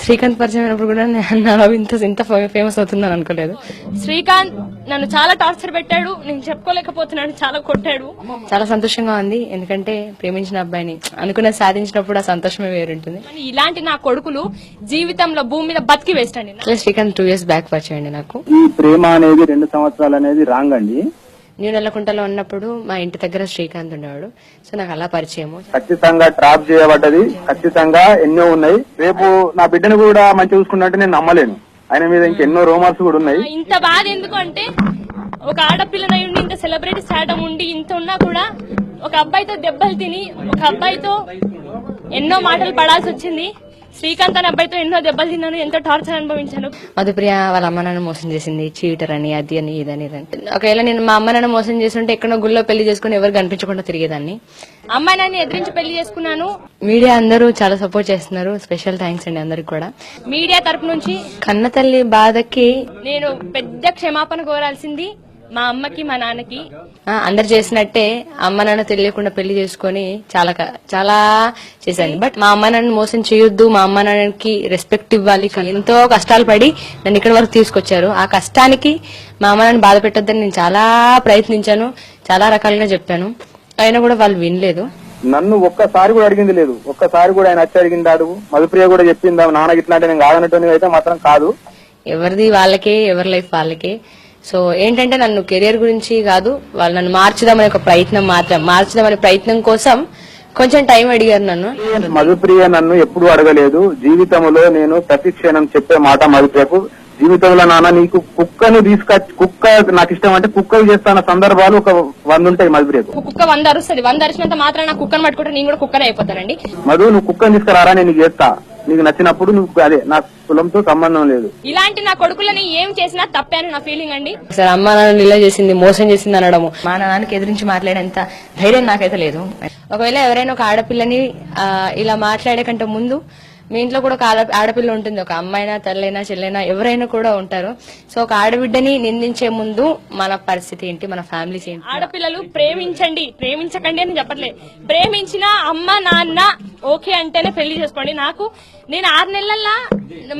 శ్రీకాంత్ పరిచయం అయినప్పుడు కూడా నా లవ్ ఇంత ఫేమస్ అవుతుందని అనుకోలేదు. శ్రీకాంత్ నన్ను చాలా టార్చర్ పెట్టాడు, నేను చెప్పుకోలేకపోతున్నాను, చాలా కొట్టాడు. చాలా సంతోషంగా ఉంది, ఎందుకంటే ప్రేమించిన అబ్బాయిని అనుకున్నది సాధించినప్పుడు ఆ సంతోషమే వేరుంటుంది. ఇలాంటి నా కొడుకులు జీవితంలో భూమి మీద బతికి వేస్ట్ అండి. శ్రీకాంత్ 2 years బ్యాక్ పరిచయం అండి నాకు. ఈ ప్రేమ అనేది 2 సంవత్సరాలు అనేది రాంగ్ అండి. న్యూ నెల్లకుంటలో ఉన్నప్పుడు మా ఇంటి దగ్గర శ్రీకాంత్ ఉండేవాడు, సో నాకు అలా పరిచయము. ఖచ్చితంగా ట్రాప్ చేయబడ్డది, ఖచ్చితంగా ఎన్నో ఉన్నాయి. రేపు నా బిడ్డను కూడా మంచి చూసుకున్నట్టు నేను నమ్మలేను. ఆయన మీద ఇంకెన్నో రోమర్స్ కూడా ఉన్నాయి. ఇంత బాధ ఎందుకు అంటే ఒక ఆడపిల్లనై ఉండి ఇంత సెలబ్రిటీ స్టార్టం ఉండి ఇంత ఉన్నా కూడా ఒక అబ్బాయితో దెబ్బలు తిని ఒక అబ్బాయితో ఎన్నో మాటలు పడాల్సి వచ్చింది. శ్రీకాంత్ అనే అబ్బాయితో ఎన్నో దెబ్బలు తిన్నాను, ఎంతో టార్చర్ అనుభవించాను. మధుప్రియ వాళ్ళ అమ్మ నాన్న మోసం చేసింది, చీటర్ అని, అది అని, ఇదని. ఒకవేళ నేను మా అమ్మ నాన్న మోసం చేస్తుంటే ఎక్కడో గుళ్ళో పెళ్లి చేసుకుని ఎవరు కనిపించకుండా తిరిగేదాన్ని. అమ్మాయి నాన్ని ఎదిరించి పెళ్లి చేసుకున్నాను. మీడియా అందరూ చాలా సపోర్ట్ చేస్తున్నారు, స్పెషల్ థ్యాంక్స్ అండి అందరికి కూడా. మీడియా తరపు నుంచి కన్న తల్లి బాధకి నేను పెద్ద క్షమాపణ కోరాల్సింది మా అమ్మకి మా నాన్నకి. అందరు చేసినట్టే అమ్మ నాన్న తెలియకుండా పెళ్లి చేసుకుని చాలా చేశాను. బట్ మా అమ్మ నాన్న మోసం చేయొద్దు, మా అమ్మ నాన్నకి రెస్పెక్ట్ ఇవ్వాలి. ఎంతో కష్టాలు పడి నన్ను ఇక్కడి వరకు తీసుకొచ్చారు. ఆ కష్టానికి మా అమ్మ నాన్న బాధ పెట్టొద్దని నేను చాలా ప్రయత్నించాను, చాలా రకాలుగా చెప్పాను, అయినా కూడా వాళ్ళు వినలేదు. నన్ను ఒక్కసారి కూడా అడిగింది లేదు, ఒక్కసారి కూడా ఆయన వచ్చి అడిగిందాడు. మధుప్రియ కూడా చెప్పిందా నాన్నకి ఇట్లా అంటే నేను కాదన్నట్టు అయితే మాత్రం కాదు. ఎవరిది వాళ్ళకే, ఎవరి లైఫ్ వాళ్ళకే. సో ఏంటంటే నన్ను కెరియర్ గురించి కాదు, వాళ్ళు నన్ను మార్చుదామనే ఒక ప్రయత్నం, మార్చుదామనే ప్రయత్నం కోసం కొంచెం టైం అడిగారు నన్ను. మధుప్రియ నన్ను ఎప్పుడు అడగలేదు. జీవితంలో నేను ప్రతి క్షణం చెప్పే మాట మధుప్రియకు, జీవితంలో నాన్న నీకు కుక్కను కుక్క నాకు ఇష్టం అంటే కుక్కలు చేస్తున్న సందర్భాలు ఒక 100 ఉంటాయి మధుప్రియకు. కుక్క 100 అరుస్తుంది, 100 అరిచినంత మాత్రం నా కుక్కను పట్టుకుంటే నేను కూడా కుక్కనే అయిపోతానండి. మధు నువ్వు కుక్కను తీసుకురారా, నేను నీకు చేస్తా, నీకు నచ్చినప్పుడు నువ్వు అదే, నాకు కులంతో సంబంధం లేదు. ఇలాంటి నా కొడుకులని ఏం చేసినా తప్పే అని నా ఫీలింగ్ అండి. సార్ అమ్మ నాన్న ఇలా చేసింది, మోసం చేసింది అనడము, మా నాన్నకి ఎదిరించి మాట్లాడేంత ధైర్యం నాకైతే లేదు. ఒకవేళ ఎవరైనా ఒక ఆడపిల్లని ఇలా మాట్లాడే కంటే ముందు మీ ఇంట్లో కూడా ఒక ఆడపిల్ల ఉంటుంది, ఒక అమ్మాయినా, తల్లైనా, చెల్లైనా, ఎవరైనా కూడా ఉంటారు. సో ఒక ఆడబిడ్డని నిందించే ముందు మన పరిస్థితి ఏంటి, మన ఫ్యామిలీస్ ఏంటి. ఆడపిల్లలు ప్రేమించండి, ప్రేమించకండి అని చెప్పట్లేదు. ప్రేమించిన అమ్మ నాన్న ఓకే అంటేనే పెళ్లి చేసుకోండి. నేను 6 నెలల్లో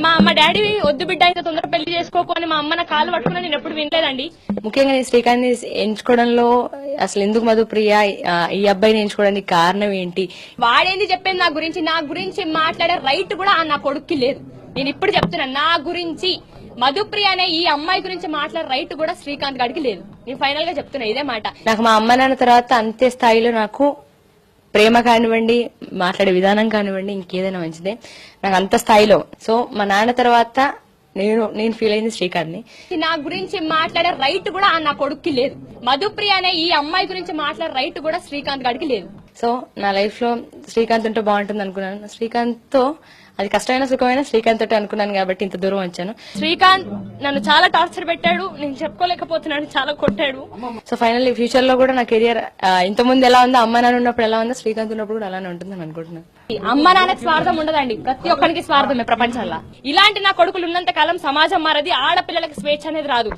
మా డాడీ వద్దు బిడ్డ ఇంత తొందర పెళ్లి చేసుకోకు అని మా అమ్మ నా కాలు పట్టుకున్నా నేను ఎప్పుడు వినలేదండి. ముఖ్యంగా నేను శ్రీకాంత్ ఎంచుకోవడంలో అసలు ఎందుకు మధుప్రియ ఈ అబ్బాయిని ఎంచుకోవడానికి కారణం ఏంటి? వాడేంది చెప్పేది నా గురించి మాట్లాడే రైట్ కూడా నా కొడుక్కి లేదు. నేను ఇప్పుడు చెప్తున్నా, నా గురించి మధుప్రియ అనే ఈ అమ్మాయి గురించి మాట్లాడే రైట్ కూడా శ్రీకాంత్ గారికి లేదు. నేను ఫైనల్ గా చెప్తున్నా ఇదే మాట. నాకు మా అమ్మ నాన్న తర్వాత అంతే స్థాయిలో నాకు ప్రేమ కానివ్వండి, మాట్లాడే విధానం కానివ్వండి, ఇంకేదైనా మంచిదే నాకు అంత స్థాయిలో. సో మా నాన్న తర్వాత నేను ఫీల్ అయింది శ్రీకాంత్ ని. నా గురించి మాట్లాడే రైట్ కూడా నా కొడుక్కి లేదు. మధుప్రియ అనే ఈ అమ్మాయి గురించి మాట్లాడే రైట్ కూడా శ్రీకాంత్ గారికి లేదు. సో నా లైఫ్ లో శ్రీకాంత్ ఉంటే బాగుంటుంది అనుకున్నాను. శ్రీకాంత్ తో అది కష్టమైన సుఖమైన శ్రీకాంత్ తోటి అనుకున్నాను కాబట్టి ఇంత దూరం వచ్చాను. శ్రీకాంత్ నన్ను చాలా టార్చర్ పెట్టాడు, నేను చెప్పుకోలేకపోతున్నాను, చాలా కొట్టాడు. సో ఫైనల్లీ ఫ్యూచర్ లో కూడా నా కెరియర్ ఇంత ముందు ఎలా ఉందో, అమ్మ నాన్న ఉన్నప్పుడు ఎలా ఉందో, శ్రీకాంత్ ఉన్నప్పుడు కూడా అలానే ఉంటుందని అనుకుంటున్నాను. అమ్మ నాన్నకి స్వార్థం ఉండదండి, ప్రతి ఒక్కరికి స్వార్థమే ప్రపంచంలో. ఇలాంటి నా కొడుకులు ఉన్నంత కాలం సమాజం మారది, ఆడపిల్లలకి స్వేచ్ఛ అనేది రాదు.